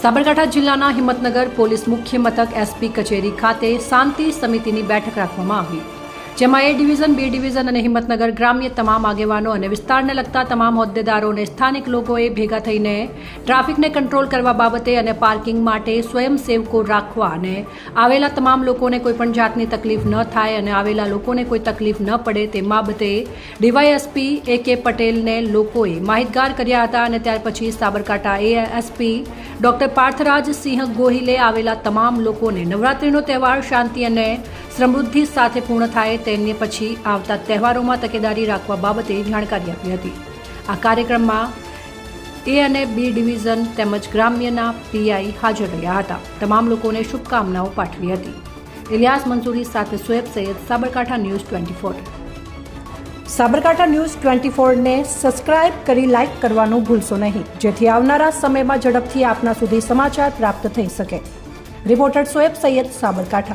સાબરકાંઠા જિલ્લાના હિંમતનગર પોલીસ મુખ્ય મથક એસપી કચેરી ખાતે શાંતિ સમિતિની બેઠક રાખવામાં આવી, જેમાં એ ડિવિઝન, બી ડિવિઝન અને હિંમતનગર ગ્રામ્ય તમામ આગેવાનો અને વિસ્તારને લગતા તમામ હોદ્દેદારો અને સ્થાનિક લોકોએ ભેગા થઈને ટ્રાફિકને કંટ્રોલ કરવા બાબતે અને પાર્કિંગ માટે સ્વયંસેવકો રાખવા અને આવેલા તમામ લોકોને કોઈપણ જાતની તકલીફ ન થાય અને આવેલા લોકોને કોઈ તકલીફ ન પડે તે બાબતે ડીવાયએસપી એ.કે. પટેલને લોકોએ માહિતગાર કર્યા હતા. અને ત્યાર પછી સાબરકાંઠા એએસપી ડોક્ટર પાર્થરાજ સિંહ ગોહિલે આવેલા તમામ લોકોને નવરાત્રિનો તહેવાર શાંતિ અને સમૃદ્ધિ સાથે પૂર્ણ થાય તેને પછી આવતા તહેવારોમાં તકેદારી રાખવા બાબતે જાણકારી આપી હતી. આ કાર્યક્રમમાં એ અને બી ડિવિઝન તેમજ ગ્રામ્યના પીઆઈ હાજર રહ્યા હતા. તમામ લોકોને શુભકામનાઓ પાઠવી હતી. ઇલિયાસ મંસૂરી સાથે શોએબ સૈયદ, સાબરકાંઠા ન્યૂઝ 24. સાબરકાંઠા ન્યૂઝ 24ને સબસ્ક્રાઇબ કરી લાઇક કરવાનું ભૂલશો નહીં, જેથી આવનારા સમયમાં ઝડપથી આપના સુધી સમાચાર પ્રાપ્ત થઈ શકે. રિપોર્ટર શોએબ સૈયદ, સાબરકાંઠા.